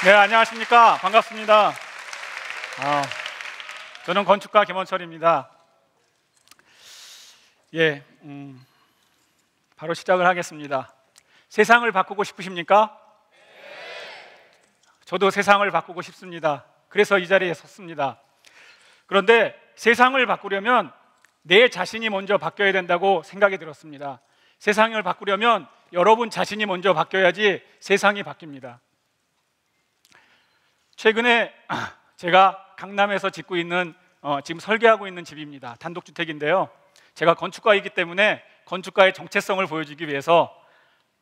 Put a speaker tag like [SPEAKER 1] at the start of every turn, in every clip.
[SPEAKER 1] 네, 안녕하십니까. 반갑습니다. 저는 건축가 김원철입니다. 예, 바로 시작을 하겠습니다. 세상을 바꾸고 싶으십니까? 저도 세상을 바꾸고 싶습니다. 그래서 이 자리에 섰습니다. 그런데 세상을 바꾸려면 내 자신이 먼저 바뀌어야 된다고 생각이 들었습니다. 세상을 바꾸려면 여러분 자신이 먼저 바뀌어야지 세상이 바뀝니다. 최근에 제가 강남에서 짓고 있는 지금 설계하고 있는 집입니다. 단독주택인데요. 제가 건축가이기 때문에 건축가의 정체성을 보여주기 위해서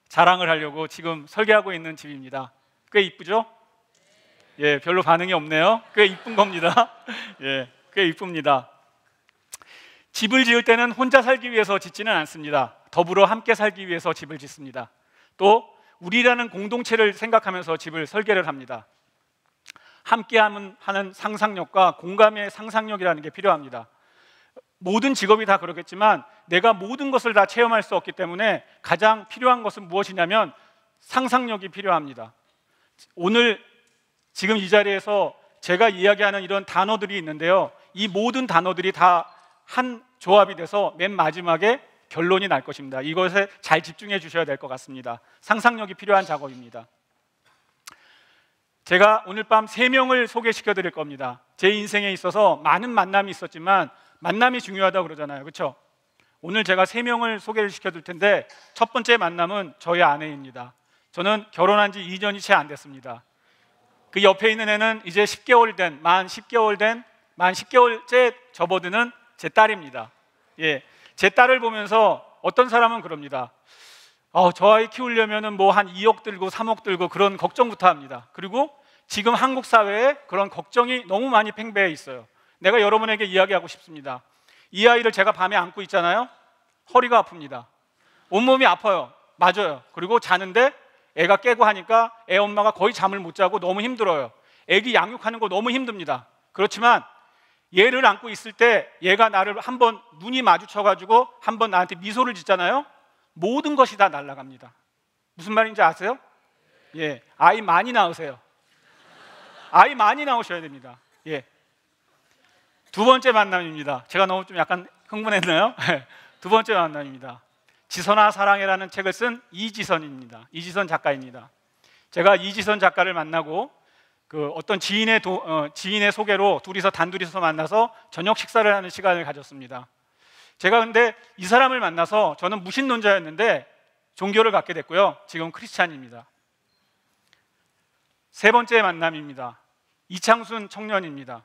[SPEAKER 1] 자랑을 하려고 지금 설계하고 있는 집입니다. 꽤 이쁘죠? 예, 별로 반응이 없네요. 꽤 이쁜 겁니다. 예, 꽤 이쁩니다. 집을 지을 때는 혼자 살기 위해서 짓지는 않습니다. 더불어 함께 살기 위해서 집을 짓습니다. 또 우리라는 공동체를 생각하면서 집을 설계를 합니다. 함께 하는 상상력과 공감의 상상력이라는 게 필요합니다. 모든 직업이 다 그렇겠지만 내가 모든 것을 다 체험할 수 없기 때문에 가장 필요한 것은 무엇이냐면 상상력이 필요합니다. 오늘 지금 이 자리에서 제가 이야기하는 이런 단어들이 있는데요. 이 모든 단어들이 다 한 조합이 돼서 맨 마지막에 결론이 날 것입니다. 이것에 잘 집중해 주셔야 될 것 같습니다. 상상력이 필요한 작업입니다. 제가 오늘 밤 3명을 소개시켜 드릴 겁니다. 제 인생에 있어서 많은 만남이 있었지만 만남이 중요하다고 그러잖아요. 그렇죠? 오늘 제가 3명을 소개를 시켜 드릴 텐데 첫 번째 만남은 저희 아내입니다. 저는 결혼한 지 2년이 채 안 됐습니다. 그 옆에 있는 애는 이제 만 10개월째 접어드는 제 딸입니다. 예, 제 딸을 보면서 어떤 사람은 그럽니다. 저 아이 키우려면 뭐 한 2억 들고 3억 들고 그런 걱정부터 합니다. 그리고 지금 한국 사회에 그런 걱정이 너무 많이 팽배해 있어요. 내가 여러분에게 이야기하고 싶습니다. 이 아이를 제가 밤에 안고 있잖아요. 허리가 아픕니다. 온몸이 아파요. 맞아요. 그리고 자는데 애가 깨고 하니까 애 엄마가 거의 잠을 못 자고 너무 힘들어요. 애기 양육하는 거 너무 힘듭니다. 그렇지만 얘를 안고 있을 때 얘가 나를 한번 눈이 마주쳐가지고 한번 나한테 미소를 짓잖아요. 모든 것이 다 날아갑니다. 무슨 말인지 아세요? 예, 아이 많이 낳으세요. 아이 많이 낳으셔야 됩니다. 예. 두 번째 만남입니다. 제가 너무 좀 약간 흥분했나요? 두 번째 만남입니다. 지선아 사랑해라는 책을 쓴 이지선입니다. 이지선 작가입니다. 제가 이지선 작가를 만나고 어떤 지인의 소개로 단둘이서 만나서 저녁 식사를 하는 시간을 가졌습니다. 제가 근데 이 사람을 만나서 저는 무신론자였는데 종교를 갖게 됐고요. 지금 크리스찬입니다. 세 번째 만남입니다. 이창순 청년입니다.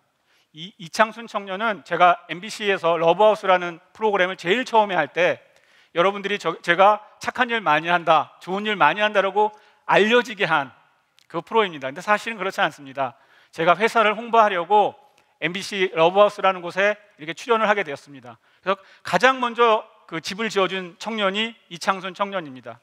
[SPEAKER 1] 이창순 청년은 제가 MBC에서 러브하우스라는 프로그램을 제일 처음에 할 때 여러분들이 제가 착한 일 많이 한다, 좋은 일 많이 한다라고 알려지게 한 그 프로입니다. 근데 사실은 그렇지 않습니다. 제가 회사를 홍보하려고 MBC 러브하우스라는 곳에 이렇게 출연을 하게 되었습니다. 그래서 가장 먼저 그 집을 지어준 청년이 이창순 청년입니다.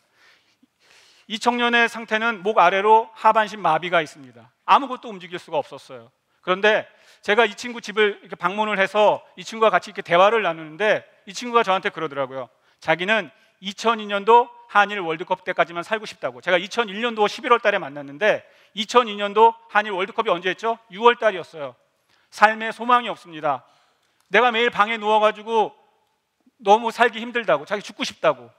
[SPEAKER 1] 이 청년의 상태는 목 아래로 하반신 마비가 있습니다. 아무것도 움직일 수가 없었어요. 그런데 제가 이 친구 집을 이렇게 방문을 해서 이 친구와 같이 이렇게 대화를 나누는데 이 친구가 저한테 그러더라고요. 자기는 2002년도 한일 월드컵 때까지만 살고 싶다고. 제가 2001년도 11월 달에 만났는데 2002년도 한일 월드컵이 언제 했죠? 6월 달이었어요. 삶에 소망이 없습니다. 내가 매일 방에 누워가지고 너무 살기 힘들다고, 자기 죽고 싶다고.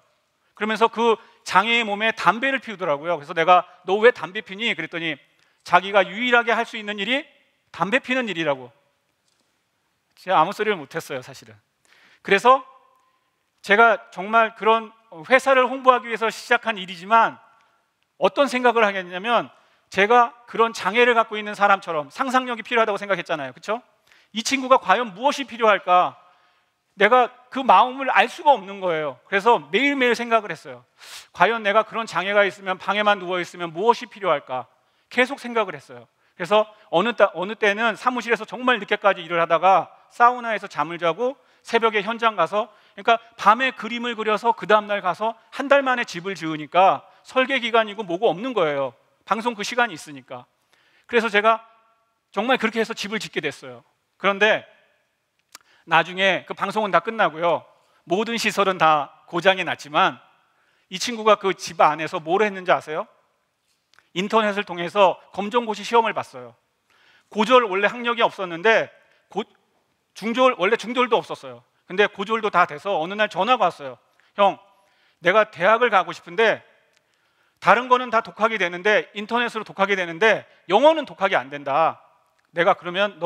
[SPEAKER 1] 그러면서 그 장애의 몸에 담배를 피우더라고요. 그래서 내가 너 왜 담배 피니? 그랬더니 자기가 유일하게 할 수 있는 일이 담배 피는 일이라고. 제가 아무 소리를 못했어요, 사실은. 그래서 제가 정말 그런 회사를 홍보하기 위해서 시작한 일이지만 어떤 생각을 하겠냐면 제가 그런 장애를 갖고 있는 사람처럼 상상력이 필요하다고 생각했잖아요. 그렇죠? 이 친구가 과연 무엇이 필요할까? 내가 그 마음을 알 수가 없는 거예요. 그래서 매일매일 생각을 했어요. 과연 내가 그런 장애가 있으면 방에만 누워있으면 무엇이 필요할까? 계속 생각을 했어요. 그래서 어느 때는 사무실에서 정말 늦게까지 일을 하다가 사우나에서 잠을 자고 새벽에 현장 가서, 그러니까 밤에 그림을 그려서 그 다음날 가서 한 달 만에 집을 지으니까 설계 기간이고 뭐고 없는 거예요. 방송 그 시간이 있으니까. 그래서 제가 정말 그렇게 해서 집을 짓게 됐어요. 그런데 나중에 그 방송은 다 끝나고요. 모든 시설은 다 고장이 났지만 이 친구가 그 집 안에서 뭘 했는지 아세요? 인터넷을 통해서 검정고시 시험을 봤어요. 고졸 원래 학력이 없었는데 중졸 원래 중졸도 없었어요. 근데 고졸도 다 돼서 어느 날 전화가 왔어요. 형, 내가 대학을 가고 싶은데 다른 거는 다 독학이 되는데 인터넷으로 독학이 되는데 영어는 독학이 안 된다. 내가 그러면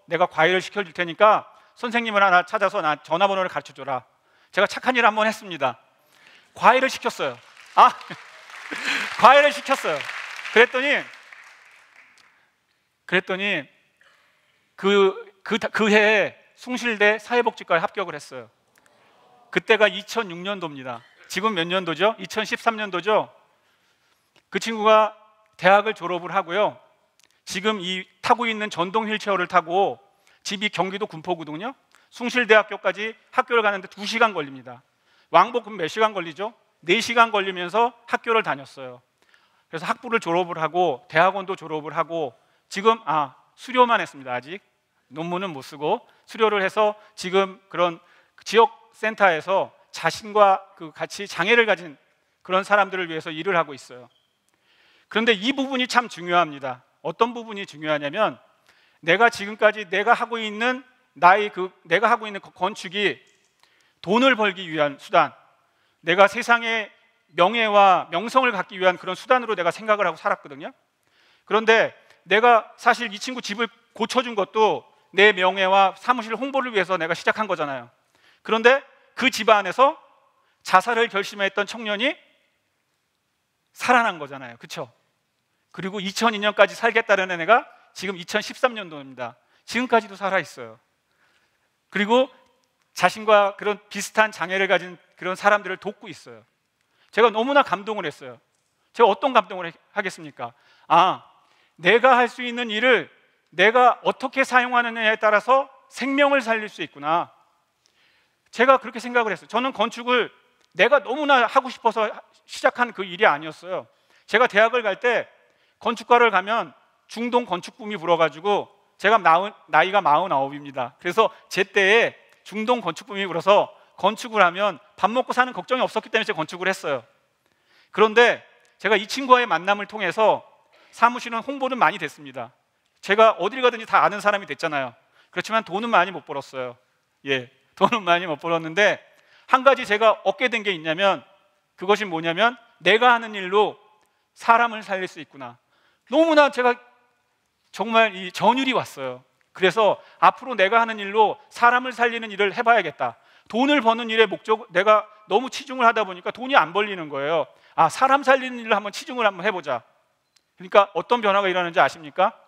[SPEAKER 1] 내가 과외를 시켜줄 테니까 선생님을 하나 찾아서 나 전화번호를 가르쳐줘라. 제가 착한 일 한번 했습니다. 과외를 시켰어요. 과외를 시켰어요. 그랬더니 그 해에 숭실대 사회복지과에 합격을 했어요. 그때가 2006년도입니다. 지금 몇 년도죠? 2013년도죠? 그 친구가 대학을 졸업을 하고요. 지금 이 타고 있는 전동 휠체어를 타고 집이 경기도 군포구든요. 숭실대학교까지 학교를 가는데 2시간 걸립니다. 왕복 그럼 몇 시간 걸리죠? 4시간 걸리면서 학교를 다녔어요. 그래서 학부를 졸업을 하고 대학원도 졸업을 하고 지금 수료만 했습니다. 아직 논문은 못 쓰고 수료를 해서 지금 그런 지역 센터에서 자신과 같이 장애를 가진 그런 사람들을 위해서 일을 하고 있어요. 그런데 이 부분이 참 중요합니다. 어떤 부분이 중요하냐면 내가 지금까지 내가 하고 있는 건축이 돈을 벌기 위한 수단, 내가 세상에 명예와 명성을 갖기 위한 그런 수단으로 내가 생각을 하고 살았거든요. 그런데 내가 사실 이 친구 집을 고쳐준 것도 내 명예와 사무실 홍보를 위해서 내가 시작한 거잖아요. 그런데 그 집안에서 자살을 결심했던 청년이 살아난 거잖아요. 그렇죠? 그리고 2002년까지 살겠다는 애가 지금 2013년도입니다. 지금까지도 살아있어요. 그리고 자신과 그런 비슷한 장애를 가진 그런 사람들을 돕고 있어요. 제가 너무나 감동을 했어요. 제가 어떤 감동을 하겠습니까? 내가 할 수 있는 일을 내가 어떻게 사용하느냐에 따라서 생명을 살릴 수 있구나. 제가 그렇게 생각을 했어요. 저는 건축을 내가 너무나 하고 싶어서 시작한 그 일이 아니었어요. 제가 대학을 갈 때 건축과를 가면 중동 건축붐이 불어가지고 제가 나이가 49입니다. 그래서 제 때에 중동 건축붐이 불어서 건축을 하면 밥 먹고 사는 걱정이 없었기 때문에 제가 건축을 했어요. 그런데 제가 이 친구와의 만남을 통해서 사무실은 홍보는 많이 됐습니다. 제가 어딜 가든지 다 아는 사람이 됐잖아요. 그렇지만 돈은 많이 못 벌었어요. 돈은 많이 못 벌었는데 한 가지 제가 얻게 된 게 있냐면 그것이 뭐냐면 내가 하는 일로 사람을 살릴 수 있구나. 너무나 제가 정말 이 전율이 왔어요. 그래서 앞으로 내가 하는 일로 사람을 살리는 일을 해봐야겠다. 돈을 버는 일에 내가 너무 치중을 하다 보니까 돈이 안 벌리는 거예요. 사람 살리는 일을 한번 치중을 한번 해보자. 그러니까 어떤 변화가 일어나는지 아십니까?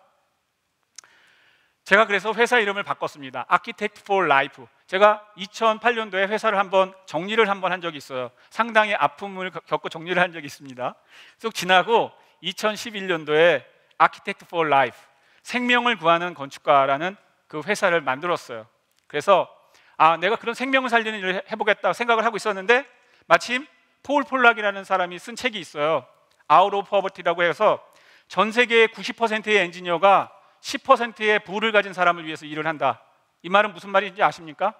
[SPEAKER 1] 제가 그래서 회사 이름을 바꿨습니다. Architect for Life. 제가 2008년도에 회사를 정리를 한 적이 있어요. 상당히 아픔을 겪고 정리를 한 적이 있습니다. 쭉 지나고 2011년도에 Architect for Life, 생명을 구하는 건축가라는 그 회사를 만들었어요. 그래서 내가 그런 생명을 살리는 일을 해보겠다 생각을 하고 있었는데 마침 폴 폴락이라는 사람이 쓴 책이 있어요. Out of Poverty라고 해서 전 세계의 90%의 엔지니어가 10%의 부를 가진 사람을 위해서 일을 한다. 이 말은 무슨 말인지 아십니까?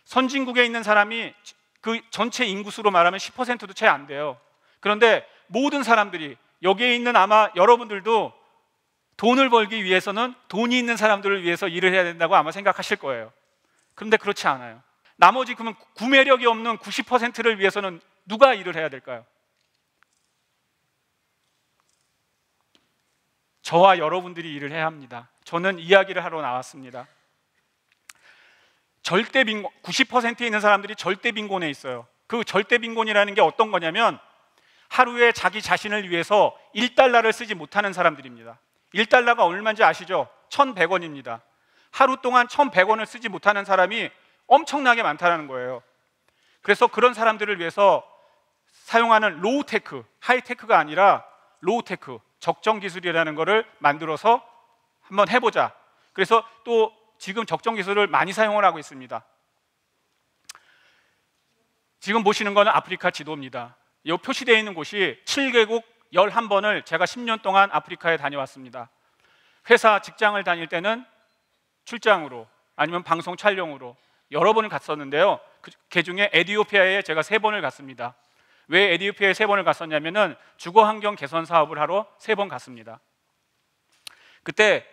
[SPEAKER 1] 선진국에 있는 사람이 그 전체 인구수로 말하면 10%도 채 안 돼요. 그런데 모든 사람들이 여기에 있는 아마 여러분들도 돈을 벌기 위해서는 돈이 있는 사람들을 위해서 일을 해야 된다고 아마 생각하실 거예요. 그런데 그렇지 않아요. 나머지 그러면 구매력이 없는 90%를 위해서는 누가 일을 해야 될까요? 저와 여러분들이 일을 해야 합니다. 저는 이야기를 하러 나왔습니다. 90%에 있는 사람들이 절대 빈곤에 있어요. 그 절대 빈곤이라는 게 어떤 거냐면 하루에 자기 자신을 위해서 1달러를 쓰지 못하는 사람들입니다. 1달러가 얼마인지 아시죠? 1,100원입니다. 하루 동안 1,100원을 쓰지 못하는 사람이 엄청나게 많다는 거예요. 그래서 그런 사람들을 위해서 사용하는 로우테크, 하이테크가 아니라 로우테크, 적정 기술이라는 거를 만들어서 한번 해보자. 그래서 또 지금 적정 기술을 많이 사용을 하고 있습니다. 지금 보시는 거는 아프리카 지도입니다. 이 표시되어 있는 곳이 7개국 11번을 제가 10년 동안 아프리카에 다녀왔습니다. 회사 직장을 다닐 때는 출장으로 아니면 방송 촬영으로 여러 번을 갔었는데요. 그 중에 에티오피아에 제가 3번을 갔습니다. 왜 에티오피아에 3번을 갔었냐면은 주거 환경 개선 사업을 하러 3번 갔습니다. 그때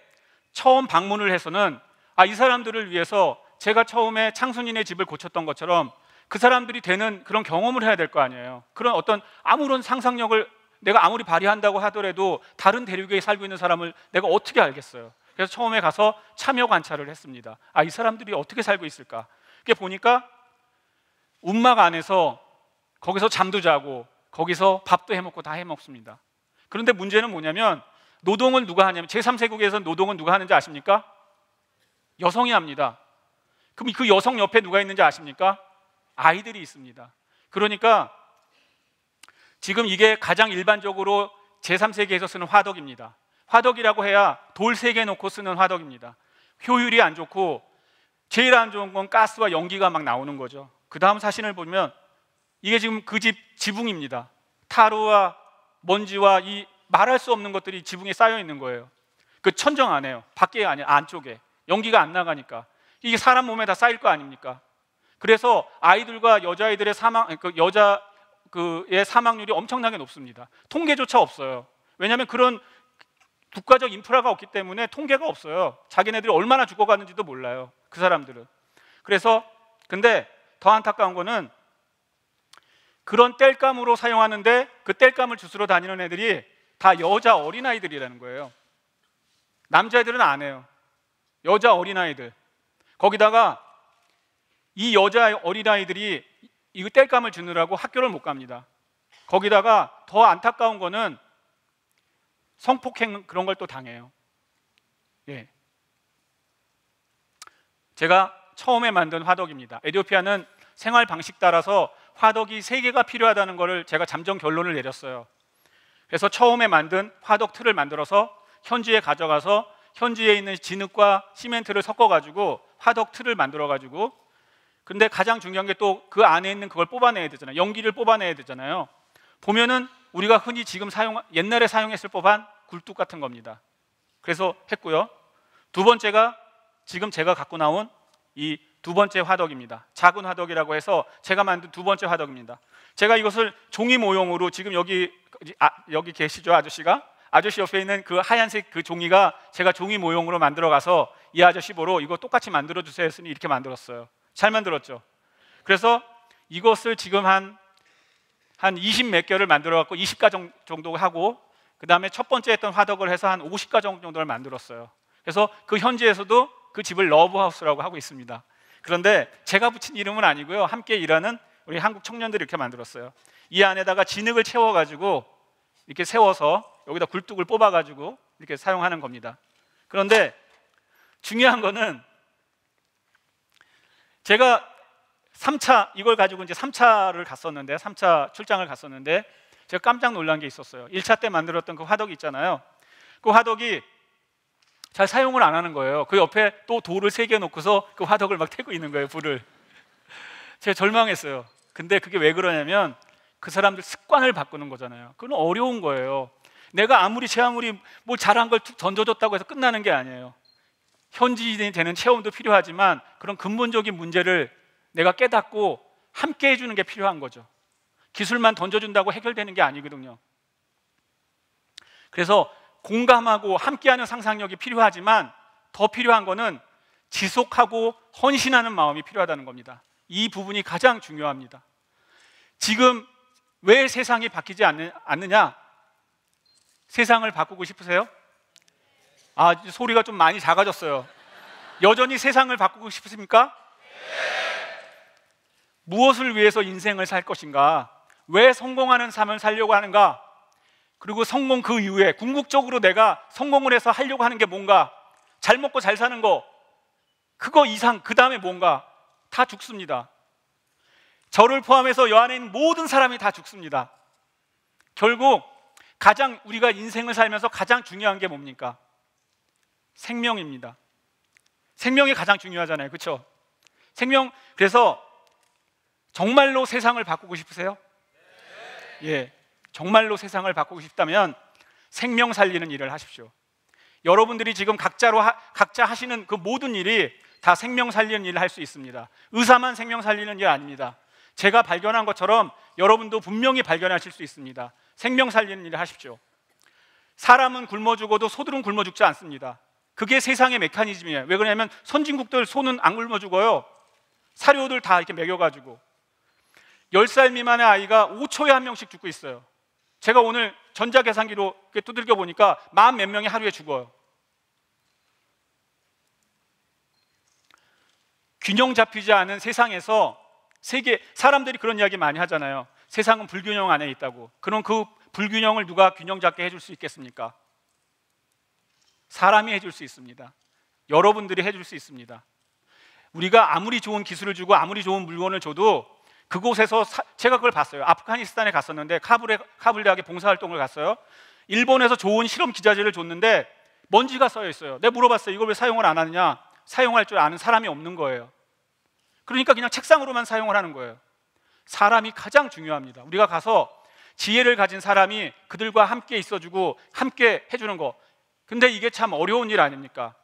[SPEAKER 1] 처음 방문을 해서는 이 사람들을 위해서 제가 처음에 창순이네 집을 고쳤던 것처럼 그 사람들이 되는 그런 경험을 해야 될 거 아니에요. 그런 어떤 아무런 상상력을 내가 아무리 발휘한다고 하더라도 다른 대륙에 살고 있는 사람을 내가 어떻게 알겠어요. 그래서 처음에 가서 참여 관찰을 했습니다. 이 사람들이 어떻게 살고 있을까. 그게 보니까 움막 안에서 거기서 잠도 자고 거기서 밥도 해먹고 다 해먹습니다. 그런데 문제는 뭐냐면 노동을 누가 하냐면 제3세국에서 노동은 누가 하는지 아십니까? 여성이 합니다. 그럼 그 여성 옆에 누가 있는지 아십니까? 아이들이 있습니다. 그러니까 지금 이게 가장 일반적으로 제3세계에서 쓰는 화덕입니다. 화덕이라고 해야 돌 3개 놓고 쓰는 화덕입니다. 효율이 안 좋고 제일 안 좋은 건 가스와 연기가 막 나오는 거죠. 그 다음 사진을 보면 이게 지금 그 집 지붕입니다. 타르와 먼지와 이 말할 수 없는 것들이 지붕에 쌓여 있는 거예요. 그 천정 안에요. 밖에 아니야, 안쪽에. 연기가 안 나가니까. 이게 사람 몸에 다 쌓일 거 아닙니까? 그래서 아이들과 여자아이들의 여자의 사망률이 엄청나게 높습니다. 통계조차 없어요. 왜냐하면 그런 국가적 인프라가 없기 때문에 통계가 없어요. 자기네들이 얼마나 죽어가는지도 몰라요. 그 사람들은. 그래서 근데 더 안타까운 거는 그런 땔감으로 사용하는데 그 땔감을 주스러 다니는 애들이 다 여자 어린아이들이라는 거예요. 남자애들은 안 해요. 여자 어린아이들. 거기다가 이 여자 어린아이들이 이 땔감을 주느라고 학교를 못 갑니다. 거기다가 더 안타까운 거는 성폭행 그런 걸 또 당해요. 예. 제가 처음에 만든 화덕입니다. 에티오피아는 생활 방식 따라서 화덕이 3개가 필요하다는 것을 제가 잠정 결론을 내렸어요. 그래서 처음에 만든 화덕 틀을 만들어서 현지에 가져가서 현지에 있는 진흙과 시멘트를 섞어가지고 화덕 틀을 만들어가지고, 근데 가장 중요한 게 또 그 안에 있는 그걸 뽑아내야 되잖아요. 연기를 뽑아내야 되잖아요. 보면은 우리가 흔히 지금 옛날에 사용했을 법한 굴뚝 같은 겁니다. 그래서 했고요. 두 번째가 지금 제가 갖고 나온 이 두 번째 화덕입니다. 작은 화덕이라고 해서 제가 만든 두 번째 화덕입니다. 제가 이것을 종이 모형으로 지금 여기 계시죠, 아저씨가? 아저씨 옆에 있는 그 하얀색 그 종이가 제가 종이 모형으로 만들어 가서 이 아저씨 보러 이거 똑같이 만들어 주세요 했으니 이렇게 만들었어요. 잘 만들었죠. 그래서 이것을 지금 한 20 몇 개를 만들어 갖고 20가 정도 하고, 그 다음에 첫 번째 했던 화덕을 해서 한 50가 정도를 만들었어요. 그래서 그 현지에서도 그 집을 러브하우스라고 하고 있습니다. 그런데 제가 붙인 이름은 아니고요, 함께 일하는 우리 한국 청년들이 이렇게 만들었어요. 이 안에다가 진흙을 채워가지고 이렇게 세워서 여기다 굴뚝을 뽑아가지고 이렇게 사용하는 겁니다. 그런데 중요한 거는 제가 3차 이걸 가지고 이제 3차를 갔었는데, 3차 출장을 갔었는데 제가 깜짝 놀란 게 있었어요. 1차 때 만들었던 그 화덕이 있잖아요. 그 화덕이 잘 사용을 안 하는 거예요. 그 옆에 또 돌을 3개 놓고서 그 화덕을 막 태고 있는 거예요, 불을. 제가 절망했어요. 근데 그게 왜 그러냐면 그 사람들 습관을 바꾸는 거잖아요. 그건 어려운 거예요. 내가 제 아무리 뭐 잘한 걸 툭 던져줬다고 해서 끝나는 게 아니에요. 현지인이 되는 체험도 필요하지만 그런 근본적인 문제를 내가 깨닫고 함께 해주는 게 필요한 거죠. 기술만 던져준다고 해결되는 게 아니거든요. 그래서 공감하고 함께하는 상상력이 필요하지만 더 필요한 거는 지속하고 헌신하는 마음이 필요하다는 겁니다. 이 부분이 가장 중요합니다. 지금 왜 세상이 바뀌지 않느냐? 세상을 바꾸고 싶으세요? 소리가 좀 많이 작아졌어요. 여전히 세상을 바꾸고 싶으십니까? 무엇을 위해서 인생을 살 것인가? 왜 성공하는 삶을 살려고 하는가? 그리고 성공 그 이후에 궁극적으로 내가 성공을 해서 하려고 하는 게 뭔가? 잘 먹고 잘 사는 거, 그거 이상 그 다음에 뭔가? 다 죽습니다. 저를 포함해서 여 안에 있는 모든 사람이 다 죽습니다. 결국 가장 우리가 인생을 살면서 가장 중요한 게 뭡니까? 생명입니다. 생명이 가장 중요하잖아요, 그렇죠? 그래서 정말로 세상을 바꾸고 싶으세요? 예, 정말로 세상을 바꾸고 싶다면 생명 살리는 일을 하십시오. 여러분들이 지금 각자 하시는 그 모든 일이 다 생명 살리는 일을 할 수 있습니다. 의사만 생명 살리는 일 아닙니다. 제가 발견한 것처럼 여러분도 분명히 발견하실 수 있습니다. 생명 살리는 일을 하십시오. 사람은 굶어 죽어도 소들은 굶어 죽지 않습니다. 그게 세상의 메커니즘이에요. 왜 그러냐면 선진국들 소는 안 굶어 죽어요. 사료들 다 이렇게 먹여가지고. 10살 미만의 아이가 5초에 한 명씩 죽고 있어요. 제가 오늘 전자계산기로 두들겨 보니까 40 몇 명이 하루에 죽어요. 균형 잡히지 않은 세상에서 세계 사람들이 그런 이야기 많이 하잖아요. 세상은 불균형 안에 있다고. 그럼 그 불균형을 누가 균형 잡게 해줄 수 있겠습니까? 사람이 해줄 수 있습니다. 여러분들이 해줄 수 있습니다. 우리가 아무리 좋은 기술을 주고 아무리 좋은 물건을 줘도 그곳에서 제가 그걸 봤어요. 아프가니스탄에 갔었는데 카불 대학에 봉사활동을 갔어요. 일본에서 좋은 실험 기자재를 줬는데 먼지가 쌓여 있어요. 내가 물어봤어요. 이걸 왜 사용을 안 하느냐? 사용할 줄 아는 사람이 없는 거예요. 그러니까 그냥 책상으로만 사용을 하는 거예요. 사람이 가장 중요합니다. 우리가 가서 지혜를 가진 사람이 그들과 함께 있어주고 함께 해주는 거. 근데 이게 참 어려운 일 아닙니까?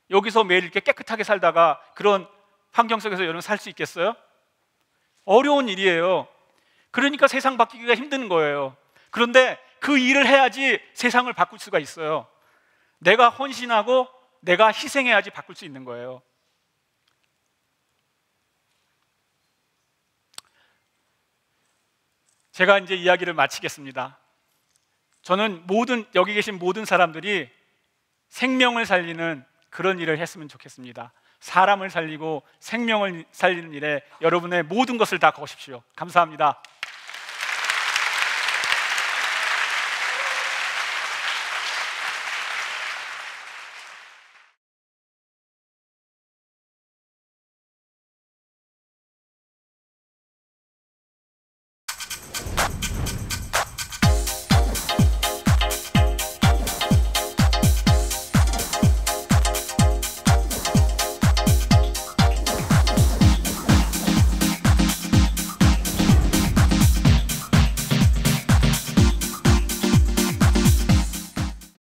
[SPEAKER 1] 여기서 매일 이렇게 깨끗하게 살다가 그런 환경 속에서 여러분 살 수 있겠어요? 어려운 일이에요. 그러니까 세상 바뀌기가 힘든 거예요. 그런데 그 일을 해야지 세상을 바꿀 수가 있어요. 내가 헌신하고 내가 희생해야지 바꿀 수 있는 거예요. 제가 이제 이야기를 마치겠습니다. 저는 여기 계신 모든 사람들이 생명을 살리는 그런 일을 했으면 좋겠습니다. 사람을 살리고 생명을 살리는 일에 여러분의 모든 것을 다 거십시오. 감사합니다.